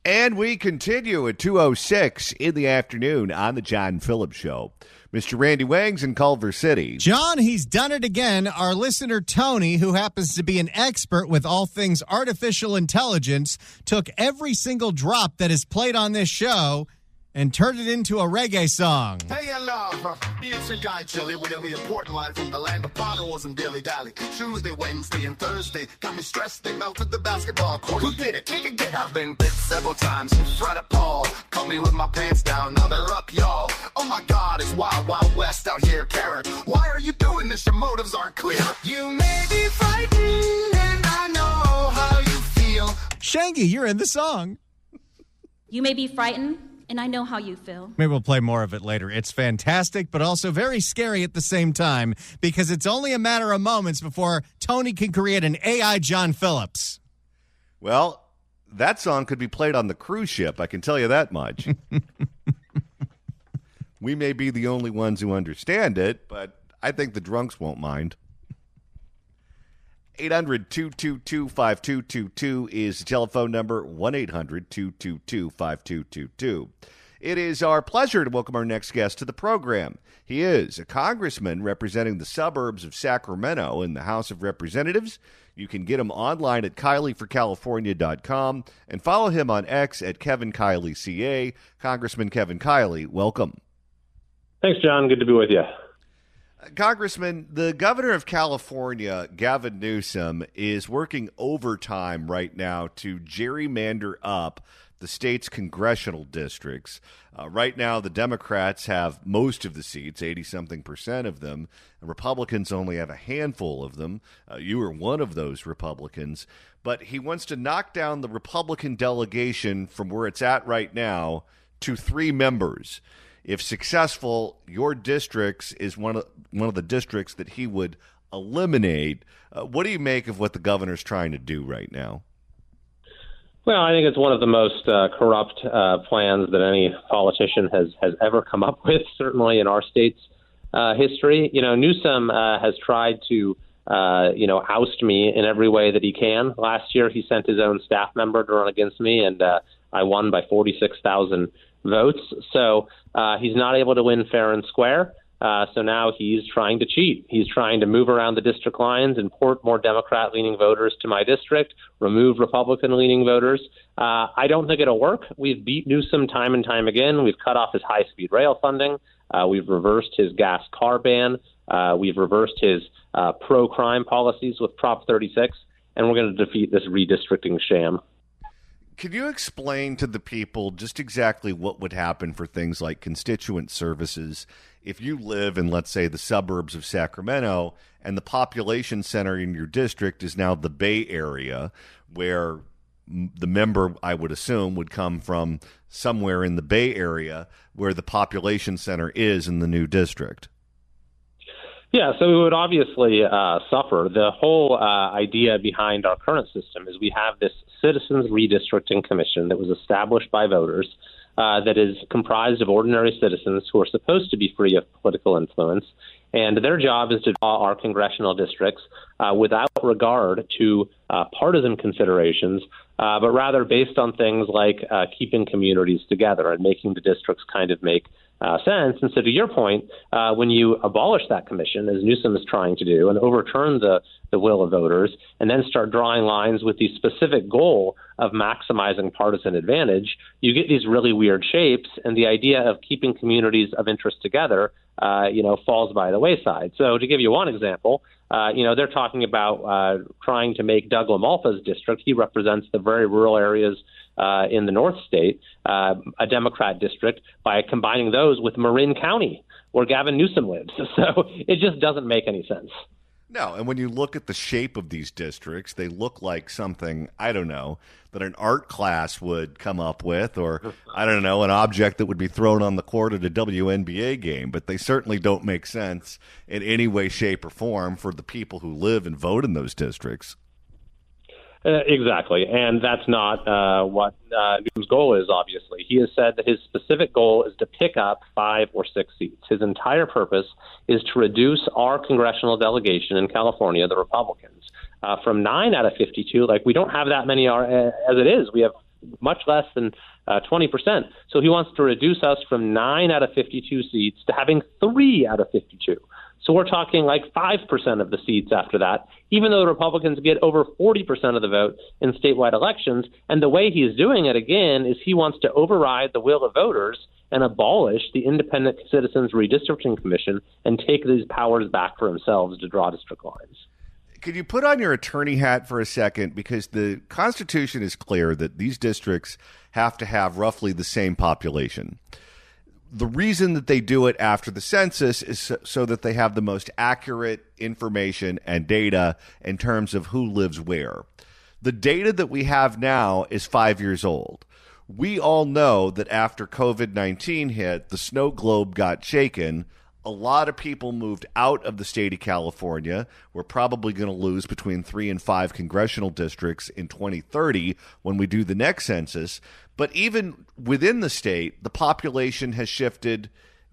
And we continue at 2:06 in the afternoon on the John Phillips Show. Mr. Randy Wangs in Culver City. John, he's done it again. Our listener, Tony, who happens to be an expert with all things artificial intelligence, took every single drop that is played on this show and turned it into a reggae song. Hey, hello. It's your guy, Chili, with every important line from the land of bottles and dilly-dally. Tuesday, Wednesday, and Thursday. Got me stressed, they melted the basketball court. Who did it? Take it, get up. Been bit several times. Fred at Paul. Caught me with my pants down. Now they're up, y'all. Oh, my God, it's wild, wild west out here, Karen. Why are you doing this? Your motives aren't clear. You may be frightened, and I know how you feel. Shangy, you're in the song. You may be frightened, and I know how you feel. Maybe we'll play more of it later. It's fantastic, but also very scary at the same time, because it's only a matter of moments before Tony can create an AI John Phillips. Well, that song could be played on the cruise ship, I can tell you that much. We may be the only ones who understand it, but I think the drunks won't mind. 800-222-5222 is the telephone number, 1-800-222-5222. It is our pleasure to welcome our next guest to the program. He is a congressman representing the suburbs of Sacramento in the House of Representatives. You can get him online at KileyForCalifornia.com and follow him on X at Kevin Kiley CA. Congressman Kevin Kiley, welcome. Thanks, John. Good to be with you. Congressman, the governor of California, Gavin Newsom, is working overtime right now to gerrymander up the state's congressional districts. Right now, the Democrats have most of the seats, 80-something% of them. And Republicans only have a handful of them. You are one of those Republicans. But he wants to knock down the Republican delegation from where it's at right now to 3 members. If successful, your districts is one of the districts that he would eliminate. What do you make of what the governor's trying to do right now? Well, I think it's one of the most corrupt plans that any politician has ever come up with, certainly in our state's history. You know, Newsom has tried to, oust me in every way that he can. Last year, he sent his own staff member to run against me, and I won by 46,000 votes. So he's not able to win fair and square. So now he's trying to cheat. He's trying to move around the district lines, import more Democrat-leaning voters to my district, remove Republican-leaning voters. I don't think it'll work. We've beat Newsom time and time again. We've cut off his high-speed rail funding. We've reversed his gas car ban. We've reversed his pro-crime policies with Prop 36, and we're going to defeat this redistricting sham. Can you explain to the people just exactly what would happen for things like constituent services if you live in, let's say, the suburbs of Sacramento and the population center in your district is now the Bay Area, where the member, I would assume, would come from somewhere in the Bay Area where the population center is in the new district? Yeah, so we would obviously suffer. The whole idea behind our current system is we have this Citizens Redistricting Commission that was established by voters that is comprised of ordinary citizens who are supposed to be free of political influence. And their job is to draw our congressional districts without regard to partisan considerations, but rather based on things like keeping communities together and making the districts kind of make sense. And so to your point, when you abolish that commission, as Newsom is trying to do, and overturn the will of voters, and then start drawing lines with the specific goal of maximizing partisan advantage, you get these really weird shapes, and the idea of keeping communities of interest together falls by the wayside. So to give you one example, they're talking about trying to make Doug LaMalfa's district, he represents the very rural areas in the North State, a Democrat district, by combining those with Marin County, where Gavin Newsom lives. So it just doesn't make any sense. No, and when you look at the shape of these districts, they look like something, I don't know, that an art class would come up with, or, I don't know, an object that would be thrown on the court at a WNBA game. But they certainly don't make sense in any way, shape, or form for the people who live and vote in those districts. Exactly, and that's not what Newsom's goal is, obviously. He has said that his specific goal is to pick up 5 or 6 seats. His entire purpose is to reduce our congressional delegation in California, the Republicans, from 9 out of 52. Like, we don't have that many as it is. We have much less than 20%. So he wants to reduce us from 9 out of 52 seats to having 3 out of 52. So we're talking like 5% of the seats after that, even though the Republicans get over 40% of the vote in statewide elections. And the way he's doing it, again, is he wants to override the will of voters and abolish the Independent Citizens Redistricting Commission and take these powers back for themselves to draw district lines. Could you put on your attorney hat for a second? Because the Constitution is clear that these districts have to have roughly the same population. The reason that they do it after the census is so that they have the most accurate information and data in terms of who lives where. The data that we have now is 5 years old. We all know that after COVID-19 hit, the snow globe got shaken. A lot of people moved out of the state of California. We're probably going to lose between 3 and 5 congressional districts in 2030 when we do the next census. But even within the state, the population has shifted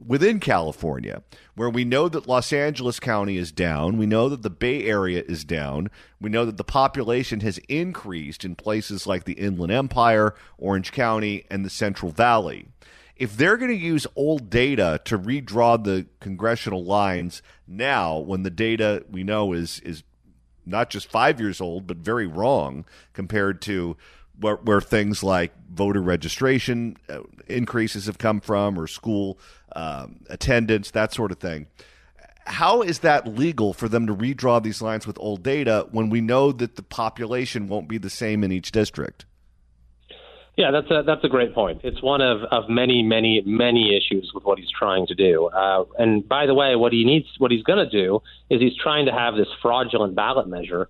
within California, where we know that Los Angeles County is down. We know that the Bay Area is down. We know that the population has increased in places like the Inland Empire, Orange County, and the Central Valley. If they're going to use old data to redraw the congressional lines now, when the data we know is not just 5 years old, but very wrong compared to where things like voter registration increases have come from, or school attendance, that sort of thing. How is that legal for them to redraw these lines with old data when we know that the population won't be the same in each district? Yeah, that's a great point. It's one of many, many, many issues with what he's trying to do. And by the way, what he's going to do is he's trying to have this fraudulent ballot measure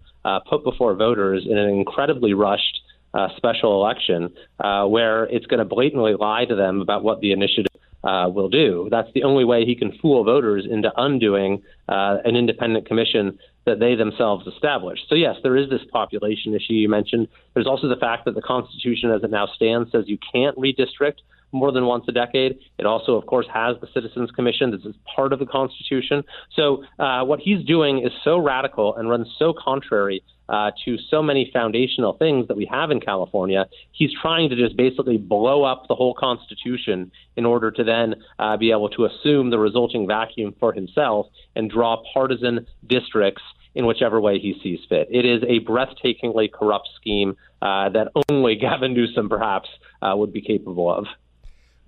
put before voters in an incredibly rushed special election where it's going to blatantly lie to them about what the initiative will do. That's the only way he can fool voters into undoing an independent commission that they themselves established. So yes, there is this population issue you mentioned. There's also the fact that the Constitution as it now stands says you can't redistrict more than once a decade. It also, of course, has the Citizens Commission. This is part of the Constitution. So what he's doing is so radical and runs so contrary to so many foundational things that we have in California. He's trying to just basically blow up the whole Constitution in order to then be able to assume the resulting vacuum for himself and draw partisan districts in whichever way he sees fit. It is a breathtakingly corrupt scheme that only Gavin Newsom perhaps would be capable of.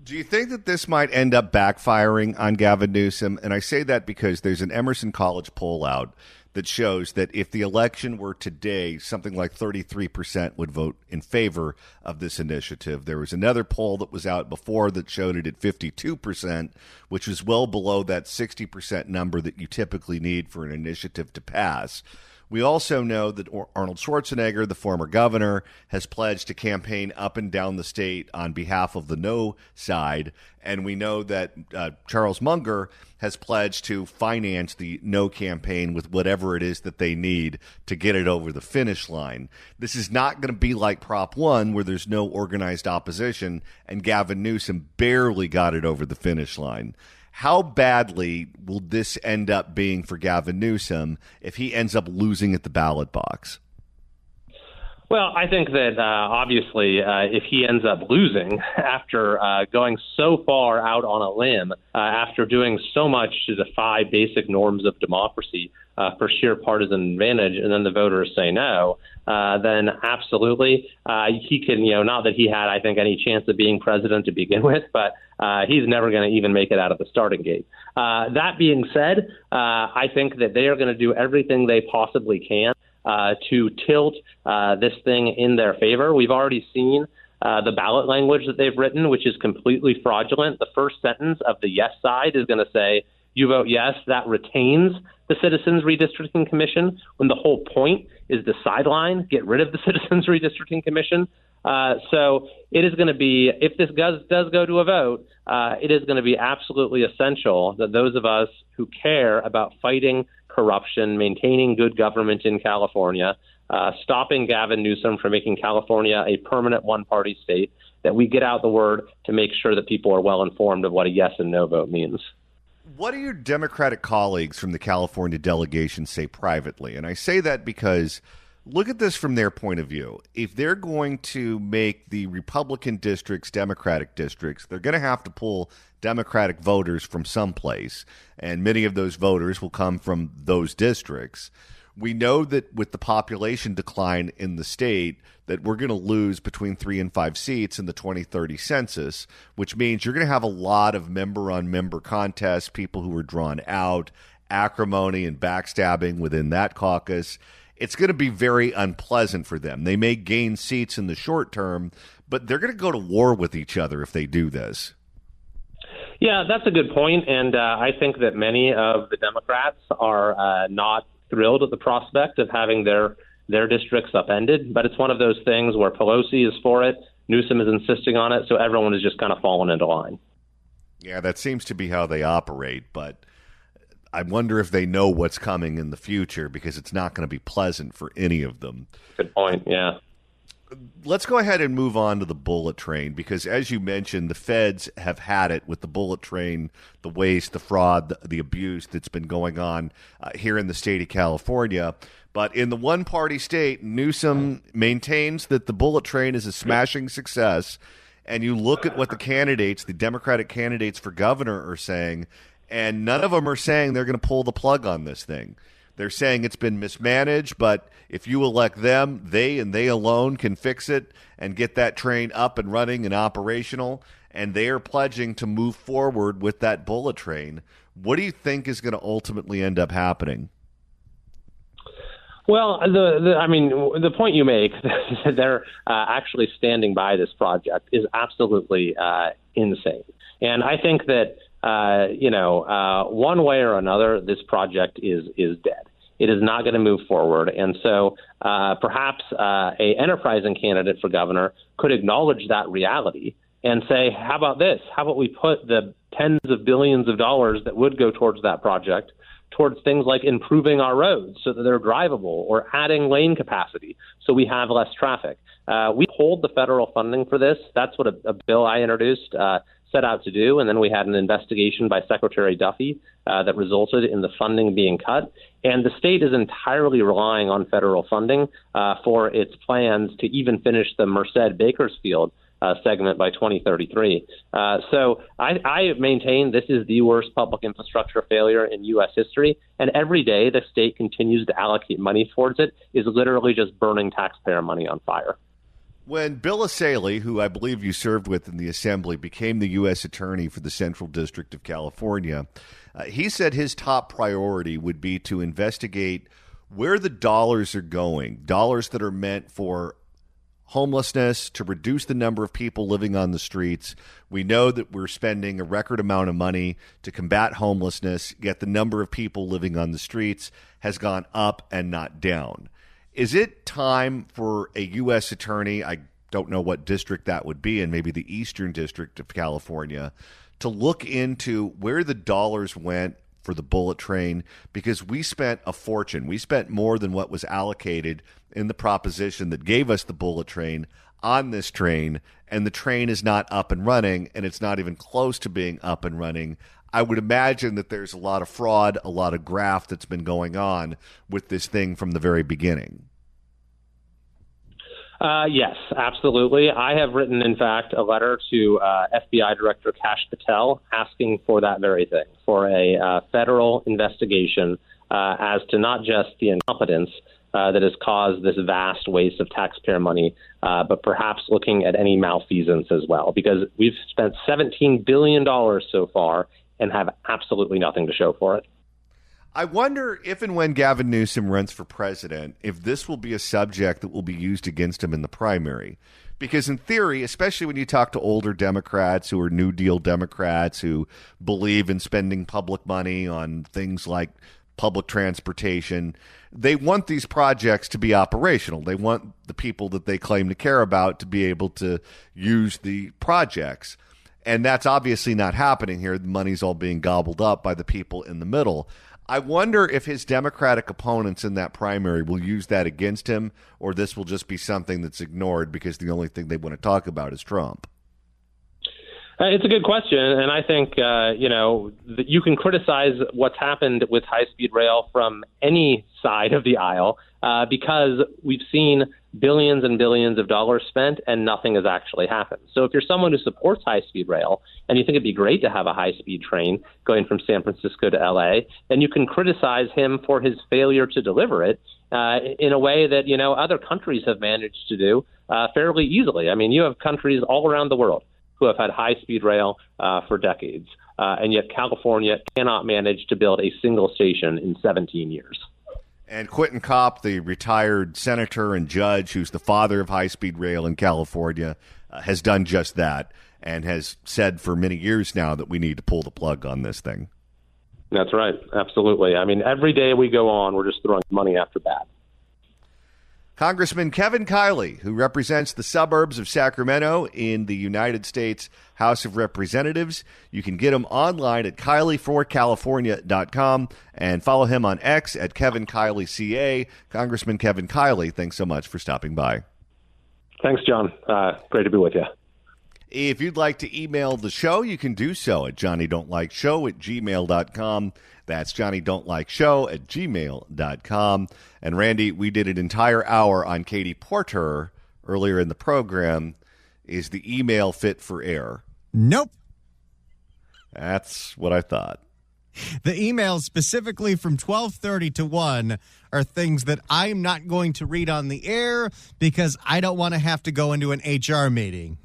Do you think that this might end up backfiring on Gavin Newsom? And I say that because there's an Emerson College poll out that shows that if the election were today, something like 33% would vote in favor of this initiative. There was another poll that was out before that showed it at 52%, which was well below that 60% number that you typically need for an initiative to pass. We also know that Arnold Schwarzenegger, the former governor, has pledged to campaign up and down the state on behalf of the no side. And we know that Charles Munger has pledged to finance the no campaign with whatever it is that they need to get it over the finish line. This is not going to be like Prop 1, where there's no organized opposition, and Gavin Newsom barely got it over the finish line. How badly will this end up being for Gavin Newsom if he ends up losing at the ballot box? Well, I think that obviously if he ends up losing after going so far out on a limb, after doing so much to defy basic norms of democracy for sheer partisan advantage, and then the voters say no, then absolutely he can, not that he had, I think, any chance of being president to begin with, but he's never going to even make it out of the starting gate. That being said, I think that they are going to do everything they possibly can to tilt this thing in their favor. We've already seen the ballot language that they've written, which is completely fraudulent. The first sentence of the yes side is going to say, you vote yes, that retains the Citizens Redistricting Commission, when the whole point is the sideline, get rid of the Citizens Redistricting Commission. So it is going to be, if this does go to a vote, it is going to be absolutely essential that those of us who care about fighting corruption, maintaining good government in California, stopping Gavin Newsom from making California a permanent one-party state, that we get out the word to make sure that people are well informed of what a yes and no vote means. What do your Democratic colleagues from the California delegation say privately? And I say that because look at this from their point of view. If they're going to make the Republican districts Democratic districts, they're going to have to pull Democratic voters from someplace, and many of those voters will come from those districts. We know that with the population decline in the state, that we're going to lose between 3 and 5 seats in the 2030 census, which means you're going to have a lot of member-on-member contests, people who are drawn out, acrimony and backstabbing within that caucus. It's going to be very unpleasant for them. They may gain seats in the short term, but they're going to go to war with each other if they do this. Yeah, that's a good point, and I think that many of the Democrats are not thrilled at the prospect of having their districts upended, but it's one of those things where Pelosi is for it, Newsom is insisting on it, so everyone is just kind of falling into line. Yeah, that seems to be how they operate, but I wonder if they know what's coming in the future, because it's not going to be pleasant for any of them. Good point, yeah. Let's go ahead and move on to the bullet train, because as you mentioned, the feds have had it with the bullet train, the waste, the fraud, the abuse that's been going on here in the state of California. But in the one-party state, Newsom maintains that the bullet train is a smashing success. And you look at what the candidates, the Democratic candidates for governor, are saying, and none of them are saying they're going to pull the plug on this thing. They're saying it's been mismanaged, but if you elect them, they and they alone can fix it and get that train up and running and operational, and they are pledging to move forward with that bullet train. What do you think is going to ultimately end up happening? Well, the point you make that they're actually standing by this project is absolutely insane. And I think that, one way or another, this project is dead. It is not going to move forward. And so perhaps a enterprising candidate for governor could acknowledge that reality and say, how about this? How about we put the tens of billions of dollars that would go towards that project towards things like improving our roads so that they're drivable, or adding lane capacity so we have less traffic. We hold the federal funding for this. That's what a bill I introduced set out to do. And then we had an investigation by Secretary Duffy that resulted in the funding being cut. And the state is entirely relying on federal funding for its plans to even finish the Merced-Bakersfield segment by 2033. So I maintain this is the worst public infrastructure failure in U.S. history. And every day the state continues to allocate money towards it is literally just burning taxpayer money on fire. When Bill Asaley, who I believe you served with in the Assembly, became the U.S. Attorney for the Central District of California, he said his top priority would be to investigate where the dollars are going, dollars that are meant for homelessness, to reduce the number of people living on the streets. We know that we're spending a record amount of money to combat homelessness, yet the number of people living on the streets has gone up and not down. Is it time for a U.S. attorney, I don't know what district that would be in, maybe the Eastern District of California, to look into where the dollars went for the bullet train? Because we spent a fortune. We spent more than what was allocated in the proposition that gave us the bullet train on this train, and the train is not up and running, and it's not even close to being up and running. I would imagine that there's a lot of fraud, a lot of graft that's been going on with this thing from the very beginning. Yes, absolutely. I have written, in fact, a letter to FBI Director Kash Patel asking for that very thing, for a federal investigation as to not just the incompetence that has caused this vast waste of taxpayer money, but perhaps looking at any malfeasance as well, because we've spent $17 billion so far and have absolutely nothing to show for it. I wonder if and when Gavin Newsom runs for president, if this will be a subject that will be used against him in the primary. Because in theory, especially when you talk to older Democrats who are New Deal Democrats who believe in spending public money on things like public transportation, they want these projects to be operational. They want the people that they claim to care about to be able to use the projects. And that's obviously not happening here. The money's all being gobbled up by the people in the middle. I wonder if his Democratic opponents in that primary will use that against him, or this will just be something that's ignored because the only thing they want to talk about is Trump. It's a good question, and I think that you can criticize what's happened with high-speed rail from any side of the aisle because we've seen billions and billions of dollars spent and nothing has actually happened. So if you're someone who supports high-speed rail and you think it'd be great to have a high-speed train going from San Francisco to L.A., then you can criticize him for his failure to deliver it in a way that other countries have managed to do fairly easily. I mean, you have countries all around the world who have had high-speed rail for decades, and yet California cannot manage to build a single station in 17 years. And Quentin Kopp, the retired senator and judge who's the father of high-speed rail in California, has done just that and has said for many years now that we need to pull the plug on this thing. That's right. Absolutely. I mean, every day we go on, we're just throwing money after bad. Congressman Kevin Kiley, who represents the suburbs of Sacramento in the United States House of Representatives. You can get him online at KileyForCalifornia.com and follow him on X at Kevin Kiley CA. Congressman Kevin Kiley, thanks so much for stopping by. Thanks, John. Great to be with you. If you'd like to email the show, you can do so at johnnydon'tlikeshow@gmail.com. That's johnnydon'tlikeshow@gmail.com. And Randy, we did an entire hour on Katie Porter earlier in the program. Is the email fit for air? Nope. That's what I thought. The emails specifically from 12:30 to 1 are things that I'm not going to read on the air because I don't want to have to go into an HR meeting.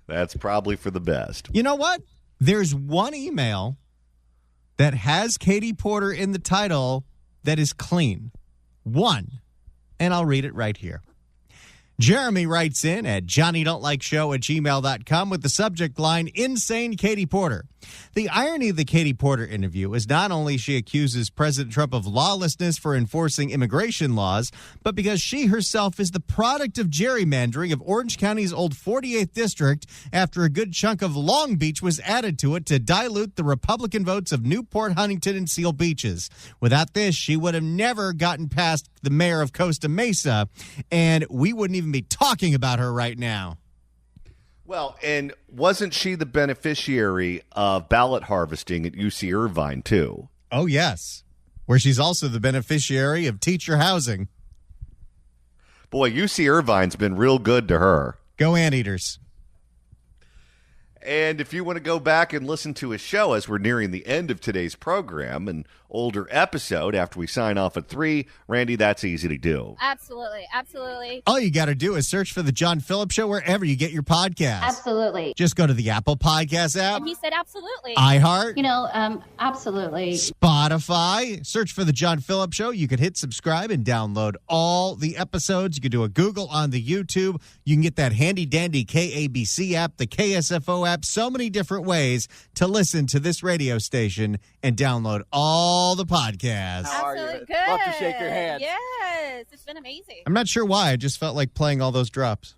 That's probably for the best. You know what? There's one email that has Katie Porter in the title that is clean. One. And I'll read it right here. Jeremy writes in at johnnydon'tlikeshow@gmail.com with the subject line, Insane Katie Porter. The irony of the Katie Porter interview is not only she accuses President Trump of lawlessness for enforcing immigration laws, but because she herself is the product of gerrymandering of Orange County's old 48th district after a good chunk of Long Beach was added to it to dilute the Republican votes of Newport, Huntington, and Seal Beaches. Without this, she would have never gotten past the mayor of Costa Mesa, and we wouldn't even be talking about her right now. Well, and wasn't she the beneficiary of ballot harvesting at UC Irvine, too? Oh, yes. Where she's also the beneficiary of teacher housing. Boy, UC Irvine's been real good to her. Go Anteaters. And if you want to go back and listen to a show as we're nearing the end of today's program, an older episode after we sign off at 3, Randy, that's easy to do. Absolutely. Absolutely. All you got to do is search for The John Phillips Show wherever you get your podcasts. Absolutely. Just go to the Apple Podcast app. And he said absolutely. iHeart. Absolutely. Spotify. Search for The John Phillips Show. You could hit subscribe and download all the episodes. You could do a Google on the YouTube. You can get that handy-dandy KABC app, the KSFO app, so many different ways to listen to this radio station and download all the podcasts. How are you? Good. Love to shake your hand. Yes, it's been amazing. I'm not sure why. I just felt like playing all those drops.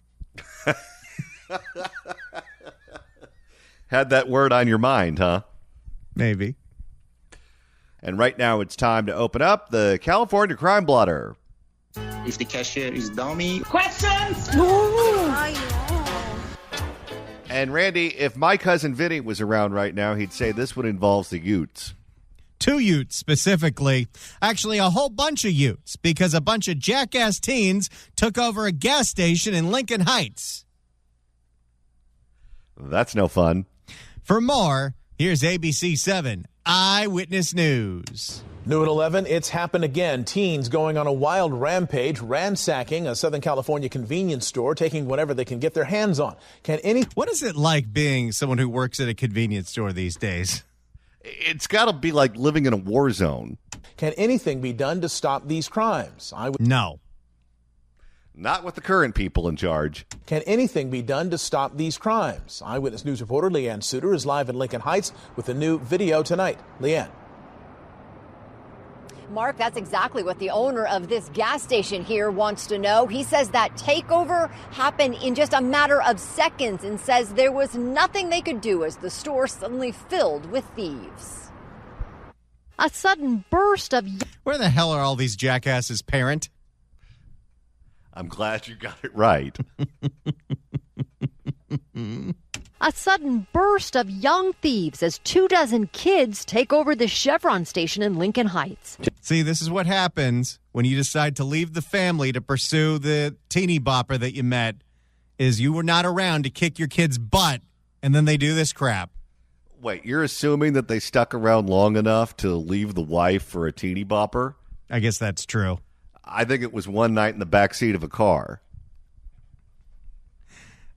Had that word on your mind, huh? Maybe. And right now it's time to open up the California Crime Blotter. If the cashier is dummy. And Randy, if my cousin Vinny was around right now, he'd say this one involves the Utes. 2 Utes specifically. Actually, a whole bunch of Utes because a bunch of jackass teens took over a gas station in Lincoln Heights. That's no fun. For more, here's ABC 7 Eyewitness News. New at 11, it's happened again. Teens going on a wild rampage, ransacking a Southern California convenience store, taking whatever they can get their hands on. What is it like being someone who works at a convenience store these days? It's got to be like living in a war zone. Can anything be done to stop these crimes? No. Not with the current people in charge. Can anything be done to stop these crimes? Eyewitness News reporter Leanne Suter is live in Lincoln Heights with a new video tonight. Leanne. Mark, that's exactly what the owner of this gas station here wants to know. He says that takeover happened in just a matter of seconds and says there was nothing they could do as the store suddenly filled with thieves. A sudden burst of... Where the hell are all these jackasses, parent? I'm glad you got it right. A sudden burst of young thieves as 24 kids take over the Chevron station in Lincoln Heights. See, this is what happens when you decide to leave the family to pursue the teeny bopper that you met, is you were not around to kick your kid's butt, and then they do this crap. Wait, you're assuming that they stuck around long enough to leave the wife for a teeny bopper? I guess that's true. I think it was one night in the backseat of a car.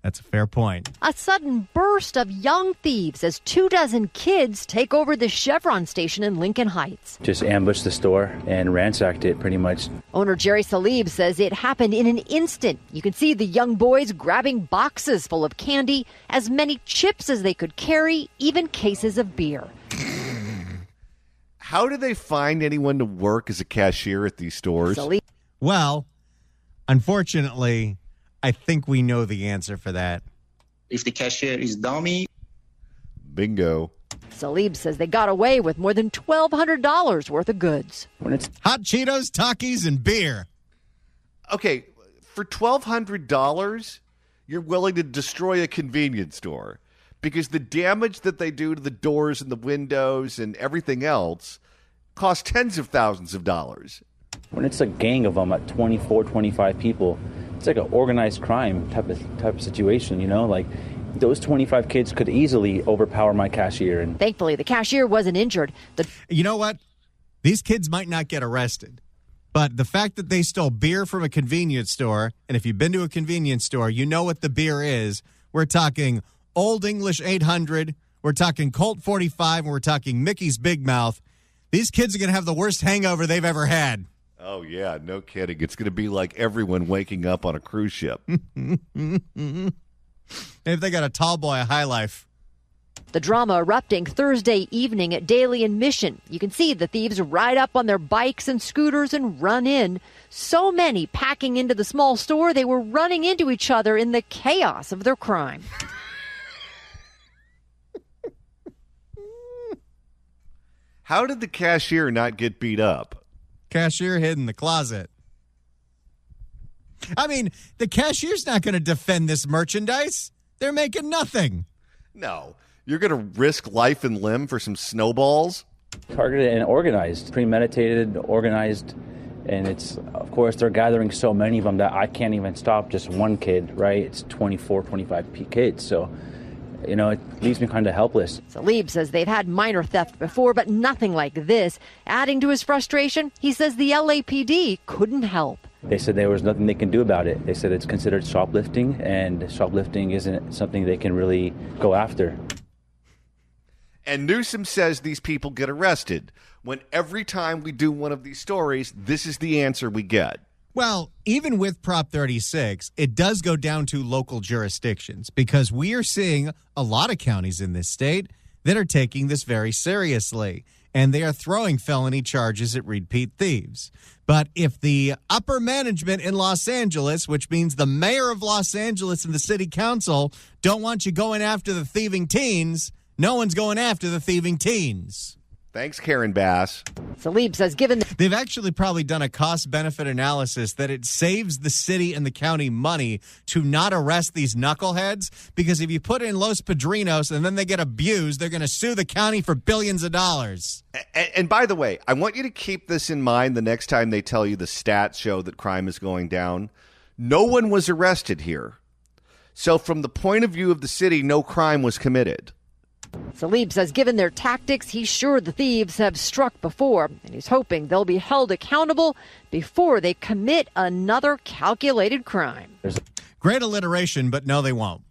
That's a fair point. A sudden burst of young thieves as 24 kids take over the Chevron station in Lincoln Heights. Just ambushed the store and ransacked it pretty much. Owner Jerry Salib says it happened in an instant. You can see the young boys grabbing boxes full of candy, as many chips as they could carry, even cases of beer. How do they find anyone to work as a cashier at these stores? Well, unfortunately, I think we know the answer for that. If the cashier is dummy. Bingo. Salib says they got away with more than $1,200 worth of goods. When it's hot Cheetos, Takis, and beer. Okay, for $1,200, you're willing to destroy a convenience store because the damage that they do to the doors and the windows and everything else costs tens of thousands of dollars. When it's a gang of them at 24, 25 people, it's like an organized crime type of situation, you know? Like, those 25 kids could easily overpower my cashier. And thankfully, the cashier wasn't injured. You know what? These kids might not get arrested, but the fact that they stole beer from a convenience store, and if you've been to a convenience store, you know what the beer is. We're talking Old English 800, we're talking Colt 45, and we're talking Mickey's Big Mouth. These kids are going to have the worst hangover they've ever had. Oh, yeah, no kidding. It's going to be like everyone waking up on a cruise ship. If they got a tall boy, a high life. The drama erupting Thursday evening at Daly and Mission. You can see the thieves ride up on their bikes and scooters and run in. So many packing into the small store, they were running into each other in the chaos of their crime. How did the cashier not get beat up? Cashier hid in the closet. I mean, the cashier's not going to defend this merchandise. They're making nothing. No. You're going to risk life and limb for some snowballs? Targeted and organized, premeditated, organized. And it's, of course, they're gathering so many of them that I can't even stop just one kid, right? It's 24, 25 kids. So, you know, it leaves me kind of helpless. Salib says they've had minor theft before, but nothing like this. Adding to his frustration, he says the LAPD couldn't help. They said there was nothing they can do about it. They said it's considered shoplifting, and shoplifting isn't something they can really go after. And Newsom says these people get arrested. When every time we do one of these stories, this is the answer we get. Well, even with Prop 36, it does go down to local jurisdictions because we are seeing a lot of counties in this state that are taking this very seriously, and they are throwing felony charges at repeat thieves. But if the upper management in Los Angeles, which means the mayor of Los Angeles and the city council, don't want you going after the thieving teens, no one's going after the thieving teens. Thanks, Karen Bass. Salib says they've actually probably done a cost-benefit analysis that it saves the city and the county money to not arrest these knuckleheads, because if you put in Los Padrinos and then they get abused, they're going to sue the county for billions of dollars. And by the way, I want you to keep this in mind the next time they tell you the stats show that crime is going down. No one was arrested here. So from the point of view of the city, no crime was committed. Salib says given their tactics, he's sure the thieves have struck before, and he's hoping they'll be held accountable before they commit another calculated crime. Great alliteration, but no, they won't.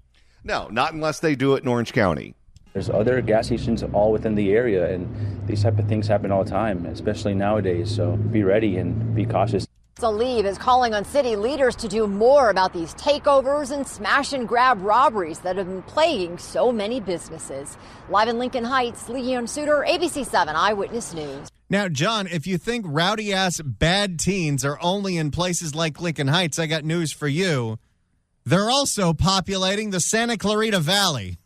No, not unless they do it in Orange County. There's other gas stations all within the area, and these type of things happen all the time, especially nowadays. So be ready and be cautious. Salib is calling on city leaders to do more about these takeovers and smash-and-grab robberies that have been plaguing so many businesses. Live in Lincoln Heights, Leon Suter, ABC 7 Eyewitness News. Now, John, if you think rowdy-ass bad teens are only in places like Lincoln Heights, I got news for you. They're also populating the Santa Clarita Valley.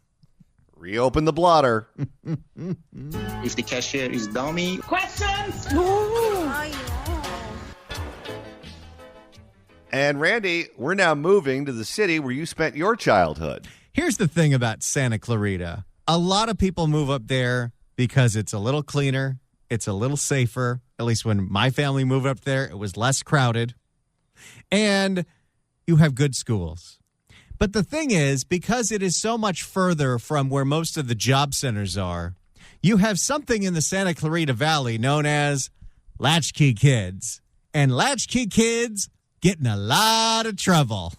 Reopen the blotter. If the cashier is dummy. Questions? And Randy, we're now moving to the city where you spent your childhood. Here's the thing about Santa Clarita. A lot of people move up there because it's a little cleaner. It's a little safer. At least when my family moved up there, it was less crowded. And you have good schools. But the thing is, because it is so much further from where most of the job centers are, you have something in the Santa Clarita Valley known as latchkey kids. And latchkey kids get in a lot of trouble.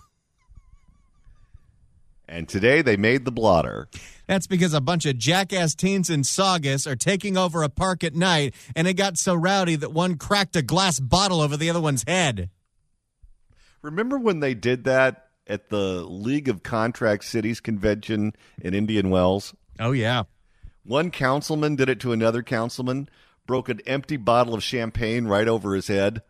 And today they made the blotter. That's because a bunch of jackass teens in Saugus are taking over a park at night, and it got so rowdy that one cracked a glass bottle over the other one's head. Remember when they did that at the League of Contract Cities convention in Indian Wells? Oh, yeah. One councilman did it to another councilman, broke an empty bottle of champagne right over his head.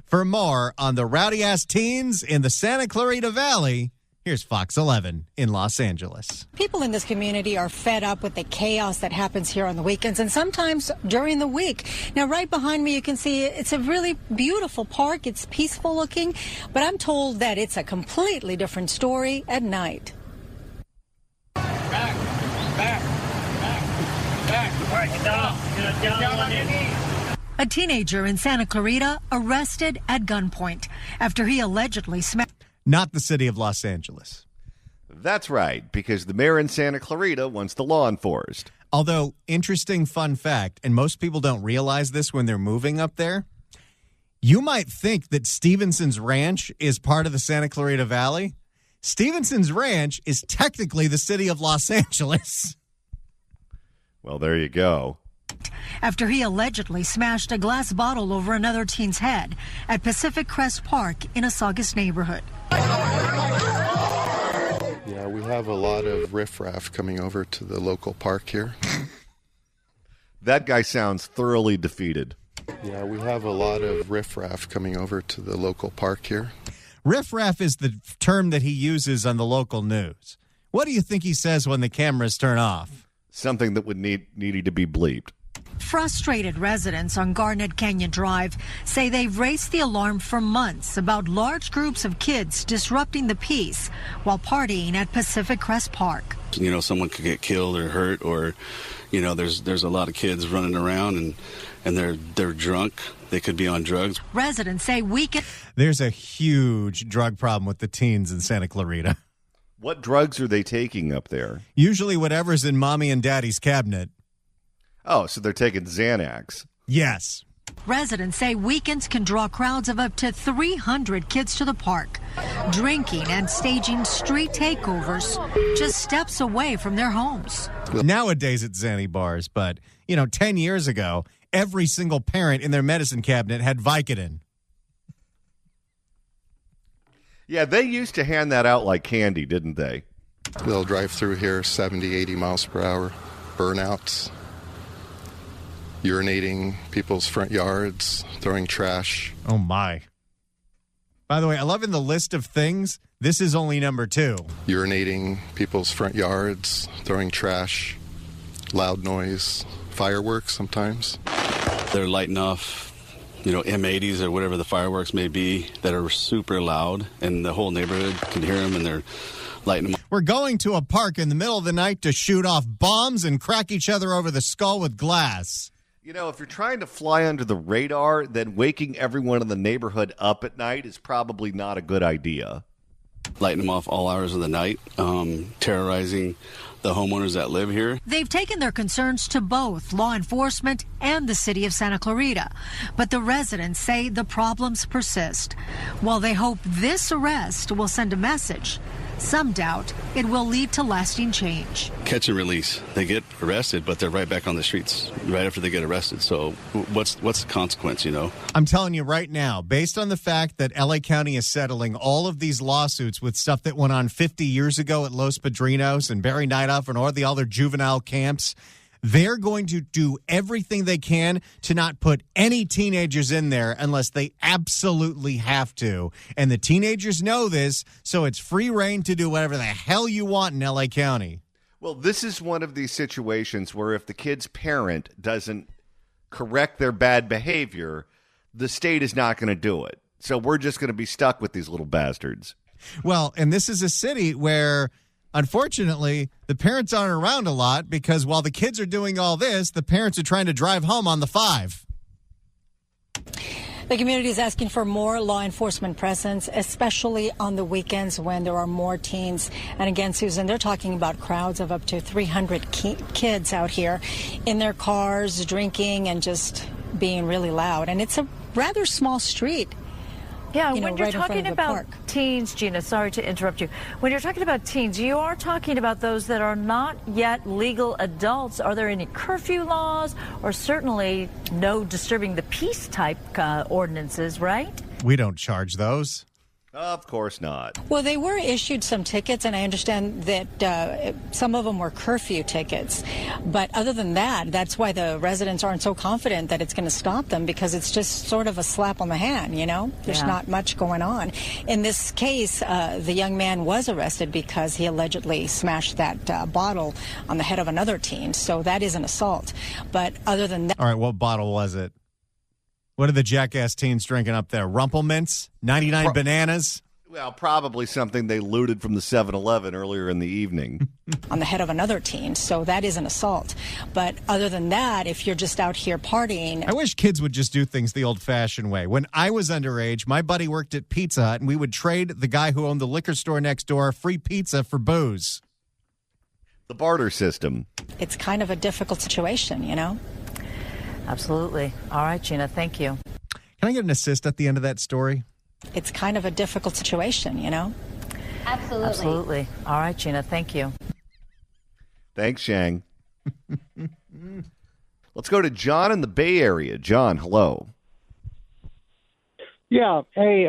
For more on the rowdy-ass teens in the Santa Clarita Valley, here's Fox 11 in Los Angeles. People in this community are fed up with the chaos that happens here on the weekends and sometimes during the week. Now, right behind me, you can see it's a really beautiful park. It's peaceful looking, but I'm told that it's a completely different story at night. Back. All right, get down on your knees. A teenager in Santa Clarita arrested at gunpoint after he allegedly smacked. Not the city of Los Angeles. That's right, because the mayor in Santa Clarita wants the law enforced. Although, interesting fun fact, and most people don't realize this when they're moving up there, you might think that Stevenson's Ranch is part of the Santa Clarita Valley. Stevenson's Ranch is technically the city of Los Angeles. Well, there you go. After he allegedly smashed a glass bottle over another teen's head at Pacific Crest Park in a Saugus neighborhood. Yeah, we have a lot of riffraff coming over to the local park here. That guy sounds thoroughly defeated. Yeah, we have a lot of riffraff coming over to the local park here. Riffraff is the term that he uses on the local news. What do you think he says when the cameras turn off? Something that would need to be bleeped. Frustrated residents on Garnet Canyon Drive say they've raised the alarm for months about large groups of kids disrupting the peace while partying at Pacific Crest Park. You know, someone could get killed or hurt, or, you know, there's a lot of kids running around and they're drunk. They could be on drugs. Residents say There's a huge drug problem with the teens in Santa Clarita. What drugs are they taking up there? Usually whatever's in mommy and daddy's cabinet. Oh, so they're taking Xanax. Yes. Residents say weekends can draw crowds of up to 300 kids to the park, drinking and staging street takeovers just steps away from their homes. Nowadays it's Xanny bars, but, 10 years ago, every single parent in their medicine cabinet had Vicodin. Yeah, they used to hand that out like candy, didn't they? They'll drive through here 70, 80 miles per hour, burnouts, urinating people's front yards, throwing trash. Oh, my. By the way, I love in the list of things, this is only number 2. Urinating people's front yards, throwing trash, loud noise, fireworks sometimes. They're lighting off, M80s or whatever the fireworks may be that are super loud, and the whole neighborhood can hear them, and they're lighting them. We're going to a park in the middle of the night to shoot off bombs and crack each other over the skull with glass. If you're trying to fly under the radar, then waking everyone in the neighborhood up at night is probably not a good idea. Lighting them off all hours of the night, terrorizing the homeowners that live here. They've taken their concerns to both law enforcement and the city of Santa Clarita, but the residents say the problems persist. While they hope this arrest will send a message, some doubt it will lead to lasting change. Catch and release. They get arrested, but they're right back on the streets right after they get arrested. So what's the consequence, I'm telling you right now, based on the fact that LA County is settling all of these lawsuits with stuff that went on 50 years ago at Los Padrinos and Barry Nightoff and all the other juvenile camps, they're going to do everything they can to not put any teenagers in there unless they absolutely have to. And the teenagers know this, so it's free reign to do whatever the hell you want in LA County. Well, this is one of these situations where if the kid's parent doesn't correct their bad behavior, the state is not going to do it. So we're just going to be stuck with these little bastards. Well, and this is a city where Unfortunately, the parents aren't around a lot because while the kids are doing all this, the parents are trying to drive home on the 5. The community is asking for more law enforcement presence, especially on the weekends when there are more teens. And again, Susan, they're talking about crowds of up to 300 kids out here in their cars, drinking and just being really loud. And it's a rather small street. Yeah, when you're right talking about teens, Gina, sorry to interrupt you. When you're talking about teens, you are talking about those that are not yet legal adults. Are there any curfew laws or certainly no disturbing the peace type ordinances, right? We don't charge those. Of course not. Well, they were issued some tickets, and I understand that some of them were curfew tickets. But other than that, that's why the residents aren't so confident that it's going to stop them, because it's just sort of a slap on the hand, you know? There's not much going on. In this case, the young man was arrested because he allegedly smashed that bottle on the head of another teen. So that is an assault. But other than that... All right, what bottle was it? What are the jackass teens drinking up there? Rumplemints? 99 bananas? Well, probably something they looted from the 7-Eleven earlier in the evening. On the head of another teen, so that is an assault. But other than that, if you're just out here partying... I wish kids would just do things the old-fashioned way. When I was underage, my buddy worked at Pizza Hut, and we would trade the guy who owned the liquor store next door free pizza for booze. The barter system. It's kind of a difficult situation, you know? Absolutely. All right, Gina, thank you. Can I get an assist at the end of that story? It's kind of a difficult situation, you know? Absolutely. Absolutely. All right, Gina, thank you. Thanks, Shang. Let's go to John in the Bay Area. John, hello. Yeah. Hey,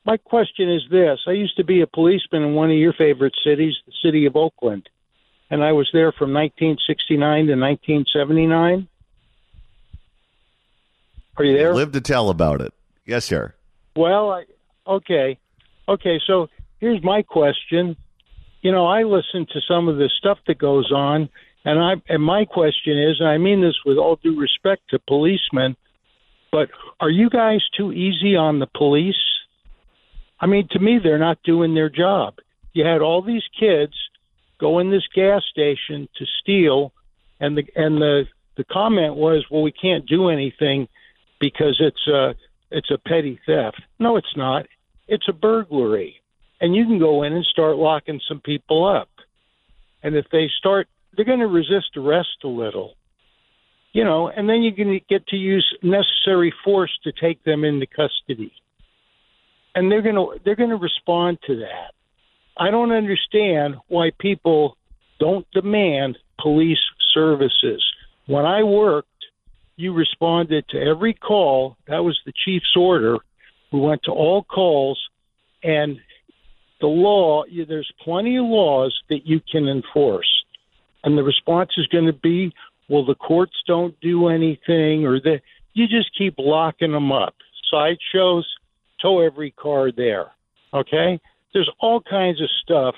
my question is this. I used to be a policeman in one of your favorite cities, the city of Oakland, and I was there from 1969 to 1979. Are you there? Live to tell about it. Yes, sir. Well, okay. So here's my question. You know, I listen to some of the stuff that goes on, and my question is, and I mean this with all due respect to policemen, but are you guys too easy on the police? I mean, to me, they're not doing their job. You had all these kids go in this gas station to steal, and the comment was, well, we can't do anything because it's a petty theft. No, it's not. It's a burglary. And you can go in and start locking some people up. And if they start, they're going to resist arrest a little. You know, and then you're going to get to use necessary force to take them into custody. And they're going to respond to that. I don't understand why people don't demand police services. When I worked, you responded to every call. That was the chief's order. We went to all calls, and the law, there's plenty of laws that you can enforce. And the response is going to be, well, the courts don't do anything, or you just keep locking them up. Sideshows, tow every car there, okay? There's all kinds of stuff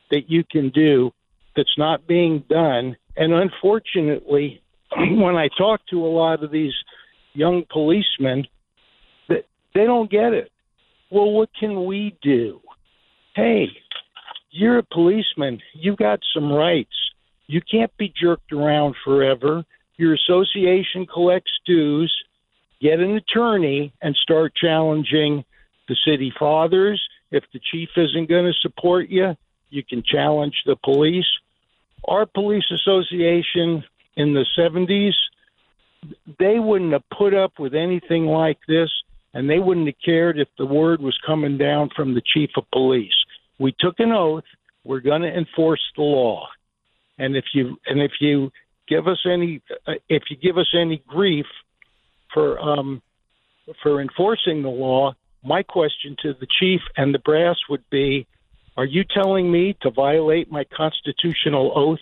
that you can do that's not being done, and unfortunately, when I talk to a lot of these young policemen, they don't get it. Well, what can we do? Hey, you're a policeman. You've got some rights. You can't be jerked around forever. Your association collects dues. Get an attorney and start challenging the city fathers. If the chief isn't going to support you, you can challenge the police. Our police association in the 70s, they wouldn't have put up with anything like this, and they wouldn't have cared if the word was coming down from the chief of police. We took an oath. We're going to enforce the law. And if you give us any grief for enforcing the law, my question to the chief and the brass would be, are you telling me to violate my constitutional oath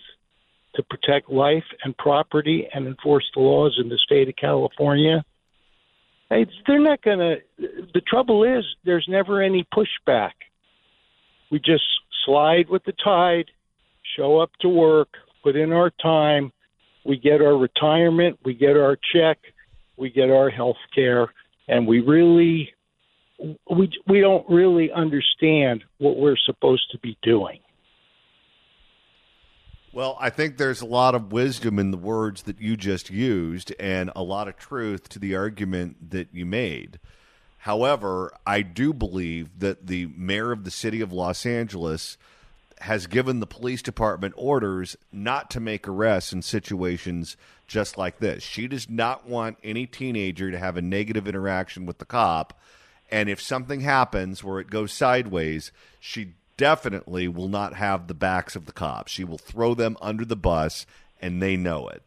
to protect life and property and enforce the laws in the state of California? Hey, they're not going to. The trouble is there's never any pushback. We just slide with the tide, show up to work, put in our time. We get our retirement, we get our check, we get our health care, and we don't really understand what we're supposed to be doing. Well, I think there's a lot of wisdom in the words that you just used and a lot of truth to the argument that you made. However, I do believe that the mayor of the city of Los Angeles has given the police department orders not to make arrests in situations just like this. She does not want any teenager to have a negative interaction with the cop. And if something happens where it goes sideways, she definitely will not have the backs of the cops. She will throw them under the bus, and they know it.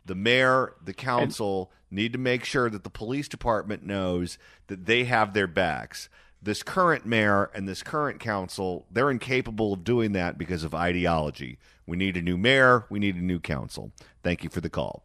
The mayor, the council need to make sure that the police department knows that they have their backs. This current mayor and this current council, they're incapable of doing that because of ideology. We need a new mayor. We need a new council. Thank you for the call.